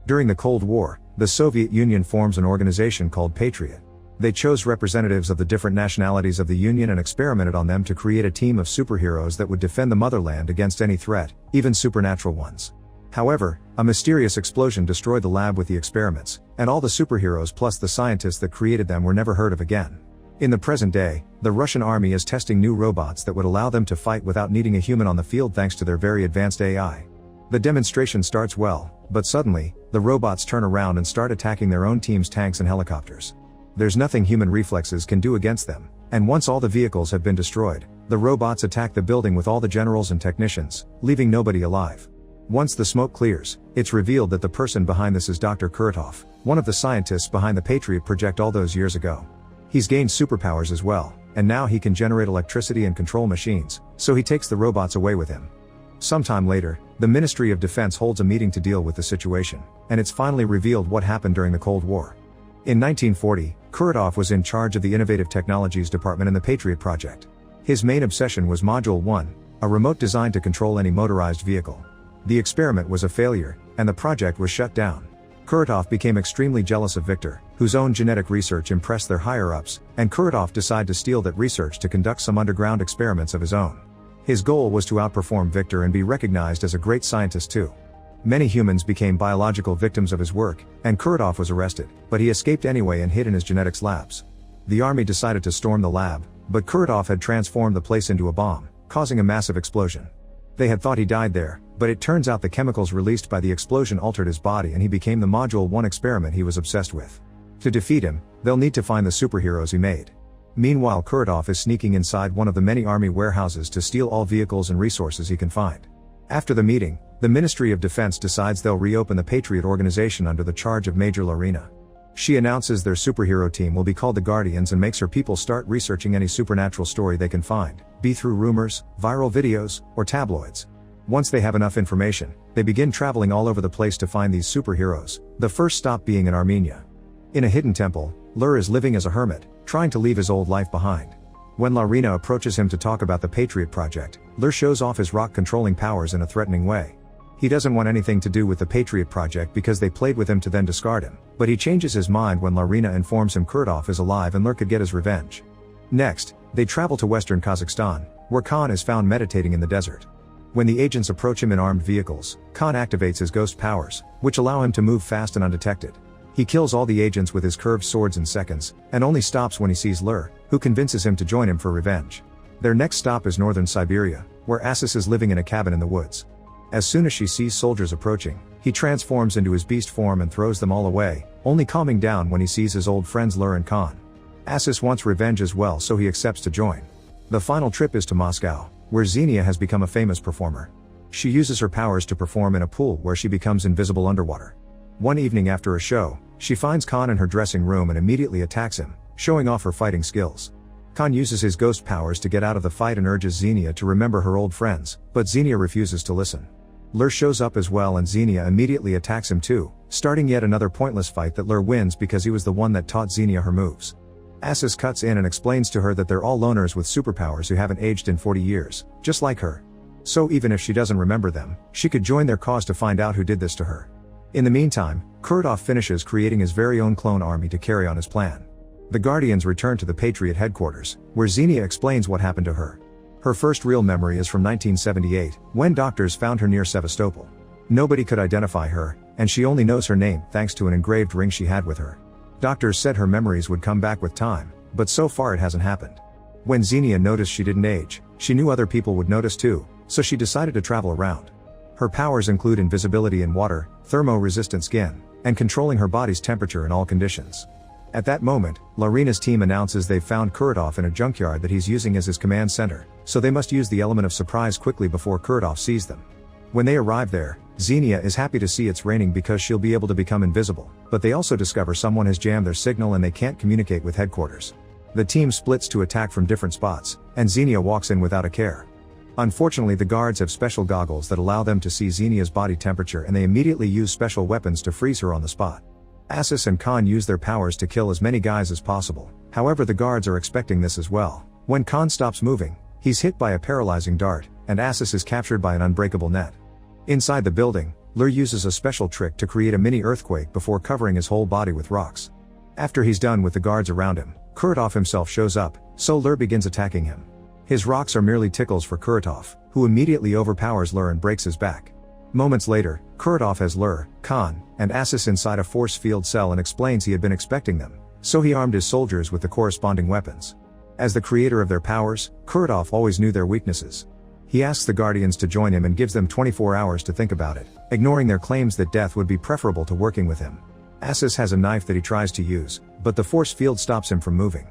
During the Cold War, the Soviet Union forms an organization called Patriot. They chose representatives of the different nationalities of the Union and experimented on them to create a team of superheroes that would defend the motherland against any threat, even supernatural ones. However, a mysterious explosion destroyed the lab with the experiments, and all the superheroes plus the scientists that created them were never heard of again. In the present day, the Russian army is testing new robots that would allow them to fight without needing a human on the field thanks to their very advanced AI. The demonstration starts well, but suddenly, the robots turn around and start attacking their own team's tanks and helicopters. There's nothing human reflexes can do against them, and once all the vehicles have been destroyed, the robots attack the building with all the generals and technicians, leaving nobody alive. Once the smoke clears, it's revealed that the person behind this is Dr. Kuratov, one of the scientists behind the Patriot project all those years ago. He's gained superpowers as well, and now he can generate electricity and control machines, so he takes the robots away with him. Sometime later, the Ministry of Defense holds a meeting to deal with the situation, and it's finally revealed what happened during the Cold War. In 1940, Kuratov was in charge of the Innovative Technologies Department in the Patriot project. His main obsession was Module 1, a remote designed to control any motorized vehicle. The experiment was a failure, and the project was shut down. Kuratov became extremely jealous of Victor, whose own genetic research impressed their higher-ups, and Kuratov decided to steal that research to conduct some underground experiments of his own. His goal was to outperform Victor and be recognized as a great scientist too. Many humans became biological victims of his work, and Kuratov was arrested, but he escaped anyway and hid in his genetics labs. The army decided to storm the lab, but Kuratov had transformed the place into a bomb, causing a massive explosion. They had thought he died there, but it turns out the chemicals released by the explosion altered his body and he became the Module 1 experiment he was obsessed with. To defeat him, they'll need to find the superheroes he made. Meanwhile, Kuratov is sneaking inside one of the many army warehouses to steal all vehicles and resources he can find. After the meeting, the Ministry of Defense decides they'll reopen the Patriot organization under the charge of Major Larina. She announces their superhero team will be called the Guardians and makes her people start researching any supernatural story they can find, be through rumors, viral videos, or tabloids. Once they have enough information, they begin traveling all over the place to find these superheroes, the first stop being in Armenia. In a hidden temple, Lur is living as a hermit, trying to leave his old life behind. When Larina approaches him to talk about the Patriot project, Lur shows off his rock-controlling powers in a threatening way. He doesn't want anything to do with the Patriot project because they played with him to then discard him, but he changes his mind when Larina informs him Kuratov is alive and Lur could get his revenge. Next, they travel to western Kazakhstan, where Khan is found meditating in the desert. When the agents approach him in armed vehicles, Khan activates his ghost powers, which allow him to move fast and undetected. He kills all the agents with his curved swords in seconds, and only stops when he sees Lur, who convinces him to join him for revenge. Their next stop is northern Siberia, where Assis is living in a cabin in the woods. As soon as she sees soldiers approaching, he transforms into his beast form and throws them all away, only calming down when he sees his old friends Lur and Khan. Assis wants revenge as well, so he accepts to join. The final trip is to Moscow, where Xenia has become a famous performer. She uses her powers to perform in a pool where she becomes invisible underwater. One evening after a show, she finds Khan in her dressing room and immediately attacks him, showing off her fighting skills. Khan uses his ghost powers to get out of the fight and urges Xenia to remember her old friends, but Xenia refuses to listen. Lur shows up as well and Xenia immediately attacks him too, starting yet another pointless fight that Lur wins because he was the one that taught Xenia her moves. Assis cuts in and explains to her that they're all loners with superpowers who haven't aged in 40 years, just like her. So even if she doesn't remember them, she could join their cause to find out who did this to her. In the meantime, Kuratov finishes creating his very own clone army to carry on his plan. The Guardians return to the Patriot headquarters, where Xenia explains what happened to her. Her first real memory is from 1978, when doctors found her near Sevastopol. Nobody could identify her, and she only knows her name thanks to an engraved ring she had with her. Doctors said her memories would come back with time, but so far it hasn't happened. When Xenia noticed she didn't age, she knew other people would notice too, so she decided to travel around. Her powers include invisibility in water, thermo-resistant skin, and controlling her body's temperature in all conditions. At that moment, Larina's team announces they've found Kuratov in a junkyard that he's using as his command center, so they must use the element of surprise quickly before Kuratov sees them. When they arrive there, Xenia is happy to see it's raining because she'll be able to become invisible, but they also discover someone has jammed their signal and they can't communicate with headquarters. The team splits to attack from different spots, and Xenia walks in without a care. Unfortunately, the guards have special goggles that allow them to see Xenia's body temperature and they immediately use special weapons to freeze her on the spot. Assis and Khan use their powers to kill as many guys as possible, however the guards are expecting this as well. When Khan stops moving, he's hit by a paralyzing dart, and Assis is captured by an unbreakable net. Inside the building, LIKE uses a special trick to create a mini earthquake before covering his whole body with rocks. After he's done with the guards around him, Kuratov himself shows up, so LIKE begins attacking him. His rocks are merely tickles for Kuratov, who immediately overpowers LIKE and breaks his back. Moments later, Kuratov has LIKE, Khan, and Asis inside a force field cell and explains he had been expecting them, so he armed his soldiers with the corresponding weapons. As the creator of their powers, Kuratov always knew their weaknesses. He asks the Guardians to join him and gives them 24 hours to think about it, ignoring their claims that death would be preferable to working with him. Asis has a knife that he tries to use, but the force field stops him from moving.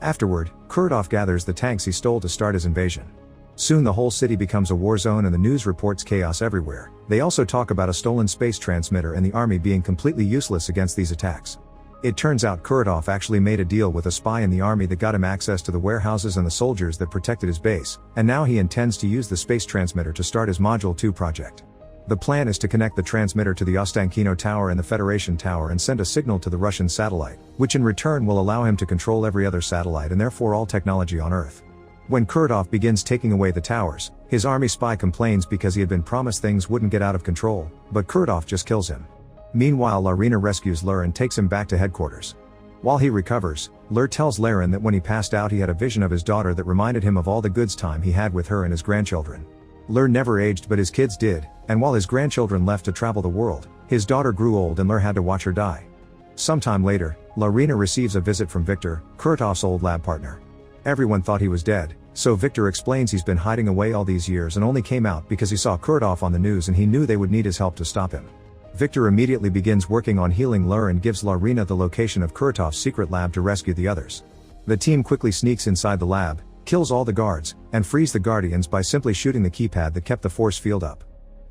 Afterward, Kuratov gathers the tanks he stole to start his invasion. Soon the whole city becomes a war zone and the news reports chaos everywhere. They also talk about a stolen space transmitter and the army being completely useless against these attacks. It turns out Kuratov actually made a deal with a spy in the army that got him access to the warehouses and the soldiers that protected his base, and now he intends to use the space transmitter to start his Module 2 project. The plan is to connect the transmitter to the Ostankino Tower and the Federation Tower and send a signal to the Russian satellite, which in return will allow him to control every other satellite and therefore all technology on Earth. When Kuratov begins taking away the towers, his army spy complains because he had been promised things wouldn't get out of control, but Kuratov just kills him. Meanwhile, Larina rescues LIKE and takes him back to headquarters. While he recovers, LIKE tells Laren that when he passed out he had a vision of his daughter that reminded him of all the good time he had with her and his grandchildren. LIKE never aged but his kids did, and while his grandchildren left to travel the world, his daughter grew old and LIKE had to watch her die. Sometime later, Larina receives a visit from Victor, Kuratov's old lab partner. Everyone thought he was dead, so Victor explains he's been hiding away all these years and only came out because he saw Kuratov on the news and he knew they would need his help to stop him. Victor immediately begins working on healing LIKE and gives Larina the location of Kuratov's secret lab to rescue the others. The team quickly sneaks inside the lab, kills all the guards, and frees the Guardians by simply shooting the keypad that kept the force field up.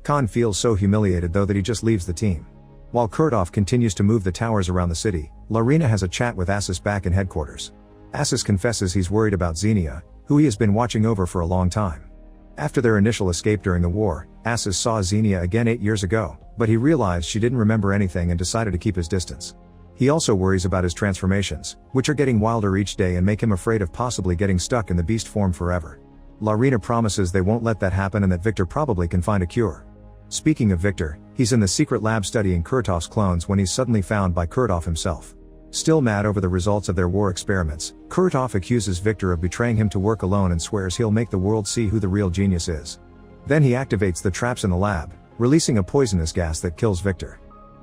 Khan feels so humiliated though that he just leaves the team. While Kuratov continues to move the towers around the city, Larina has a chat with Asis back in headquarters. Asis confesses he's worried about Xenia, who he has been watching over for a long time. After their initial escape during the war, Asis saw Xenia again 8 years ago, but he realized she didn't remember anything and decided to keep his distance. He also worries about his transformations, which are getting wilder each day and make him afraid of possibly getting stuck in the beast form forever. Larina promises they won't let that happen and that Victor probably can find a cure. Speaking of Victor, he's in the secret lab studying Kuratov's clones when he's suddenly found by Kuratov himself. Still mad over the results of their war experiments, Kuratov accuses Victor of betraying him to work alone and swears he'll make the world see who the real genius is. Then he activates the traps in the lab, releasing a poisonous gas that kills Victor.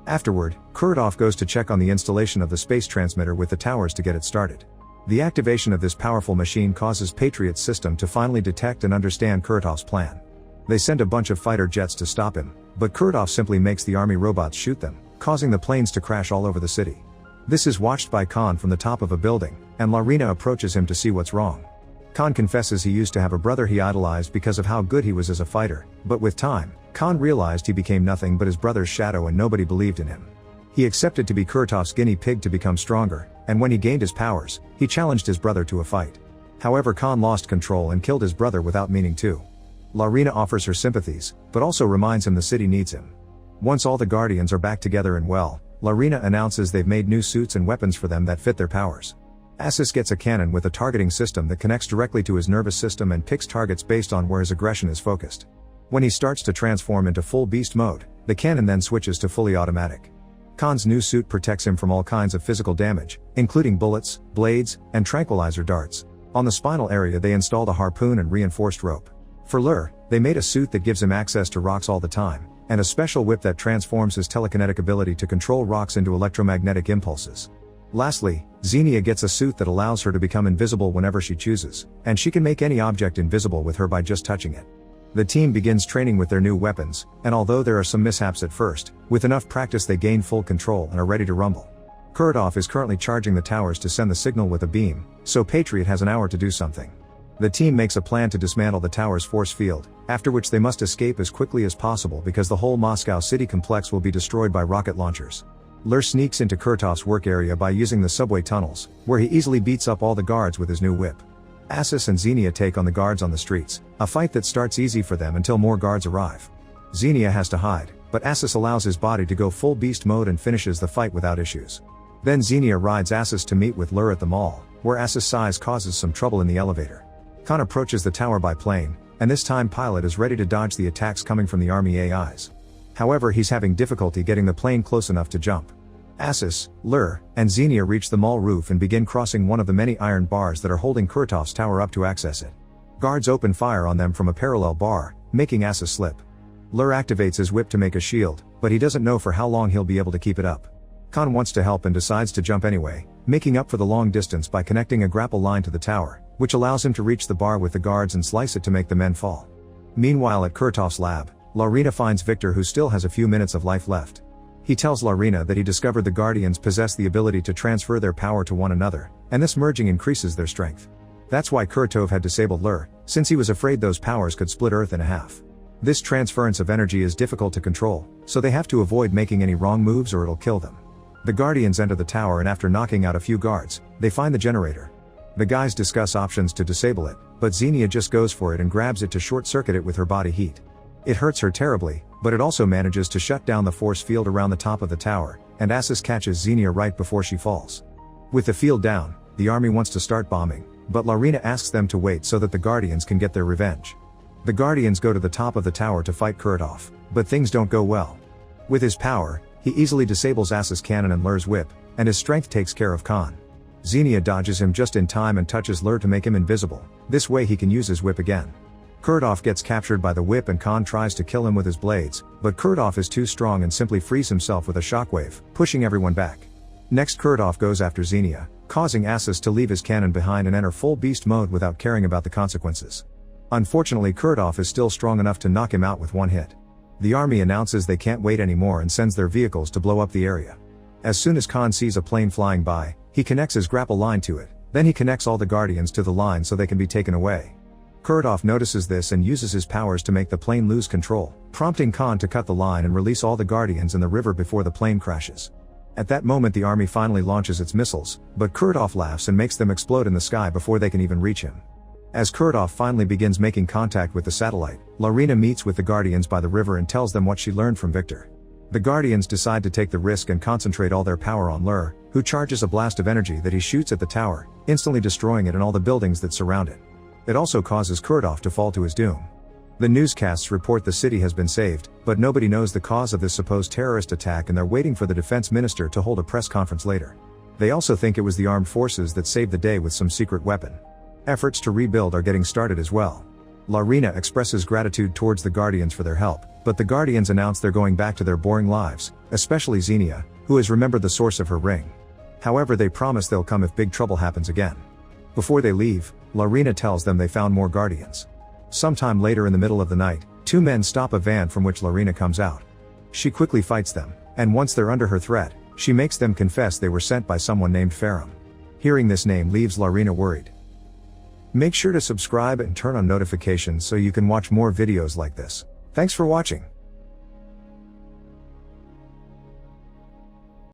Afterward, Kuratov goes to check on the installation of the space transmitter with the towers to get it started. The activation of this powerful machine causes Patriot's system to finally detect and understand Kuratov's plan. They send a bunch of fighter jets to stop him, but Kuratov simply makes the army robots shoot them, causing the planes to crash all over the city. This is watched by Khan from the top of a building, and Larina approaches him to see what's wrong. Khan confesses he used to have a brother he idolized because of how good he was as a fighter, but with time, Khan realized he became nothing but his brother's shadow and nobody believed in him. He accepted to be Kuratov's guinea pig to become stronger, and when he gained his powers, he challenged his brother to a fight. However, Khan lost control and killed his brother without meaning to. Larina offers her sympathies, but also reminds him the city needs him. Once all the Guardians are back together and well, Larina announces they've made new suits and weapons for them that fit their powers. Asis gets a cannon with a targeting system that connects directly to his nervous system and picks targets based on where his aggression is focused. When he starts to transform into full beast mode, the cannon then switches to fully automatic. Khan's new suit protects him from all kinds of physical damage, including bullets, blades, and tranquilizer darts. On the spinal area they installed a harpoon and reinforced rope. For LIKE, they made a suit that gives him access to rocks all the time, and a special whip that transforms his telekinetic ability to control rocks into electromagnetic impulses. Lastly, Xenia gets a suit that allows her to become invisible whenever she chooses, and she can make any object invisible with her by just touching it. The team begins training with their new weapons, and although there are some mishaps at first, with enough practice they gain full control and are ready to rumble. Kuratov is currently charging the towers to send the signal with a beam, so Patriot has an hour to do something. The team makes a plan to dismantle the tower's force field, after which they must escape as quickly as possible because the whole Moscow city complex will be destroyed by rocket launchers. LIKE sneaks into Kuratov's work area by using the subway tunnels, where he easily beats up all the guards with his new whip. Asis and Xenia take on the guards on the streets, a fight that starts easy for them until more guards arrive. Xenia has to hide, but Asis allows his body to go full beast mode and finishes the fight without issues. Then Xenia rides Asis to meet with LIKE at the mall, where Asis' size causes some trouble in the elevator. Khan approaches the tower by plane, and this time Pilot is ready to dodge the attacks coming from the army AIs. However, he's having difficulty getting the plane close enough to jump. Asus, LIKE, and Xenia reach the mall roof and begin crossing one of the many iron bars that are holding Kurtov's tower up to access it. Guards open fire on them from a parallel bar, making Asus slip. LIKE activates his whip to make a shield, but he doesn't know for how long he'll be able to keep it up. Khan wants to help and decides to jump anyway, making up for the long distance by connecting a grapple line to the tower, which allows him to reach the bar with the guards and slice it to make the men fall. Meanwhile at Kurtov's lab, Larina finds Victor, who still has a few minutes of life left. He tells Larina that he discovered the Guardians possess the ability to transfer their power to one another, and this merging increases their strength. That's why Kurtov had disabled LIKE, since he was afraid those powers could split Earth in half. This transference of energy is difficult to control, so they have to avoid making any wrong moves or it'll kill them. The Guardians enter the tower, and after knocking out a few guards, they find the generator. The guys discuss options to disable it, but Xenia just goes for it and grabs it to short-circuit it with her body heat. It hurts her terribly, but it also manages to shut down the force field around the top of the tower, and Asus catches Xenia right before she falls. With the field down, the army wants to start bombing, but Larina asks them to wait so that the Guardians can get their revenge. The Guardians go to the top of the tower to fight Kurtov, but things don't go well. With his power, he easily disables Asus' cannon and LIKE's whip, and his strength takes care of Khan. Xenia dodges him just in time and touches LIKE to make him invisible, this way he can use his whip again. Kurtov gets captured by the whip and Khan tries to kill him with his blades, but Kurtov is too strong and simply frees himself with a shockwave, pushing everyone back. Next, Kurtov goes after Xenia, causing Asus to leave his cannon behind and enter full beast mode without caring about the consequences. Unfortunately, Kurtov is still strong enough to knock him out with one hit. The army announces they can't wait anymore and sends their vehicles to blow up the area. As soon as Khan sees a plane flying by, he connects his grapple line to it, then he connects all the Guardians to the line so they can be taken away. Kurtov notices this and uses his powers to make the plane lose control, prompting Khan to cut the line and release all the Guardians in the river before the plane crashes. At that moment the army finally launches its missiles, but Kurtov laughs and makes them explode in the sky before they can even reach him. As Kurtov finally begins making contact with the satellite, Larina meets with the Guardians by the river and tells them what she learned from Victor. The Guardians decide to take the risk and concentrate all their power on LIKE, who charges a blast of energy that he shoots at the tower, instantly destroying it and all the buildings that surround it. It also causes Kurtov to fall to his doom. The newscasts report the city has been saved, but nobody knows the cause of this supposed terrorist attack and they're waiting for the defense minister to hold a press conference later. They also think it was the armed forces that saved the day with some secret weapon. Efforts to rebuild are getting started as well. Larina expresses gratitude towards the Guardians for their help, but the Guardians announce they're going back to their boring lives, especially Xenia, who has remembered the source of her ring. However, they promise they'll come if big trouble happens again. Before they leave, Larina tells them they found more Guardians. Sometime later in the middle of the night, two men stop a van from which Larina comes out. She quickly fights them, and once they're under her threat, she makes them confess they were sent by someone named Farum. Hearing this name leaves Larina worried. Make sure to subscribe and turn on notifications so you can watch more videos like this. Thanks for watching.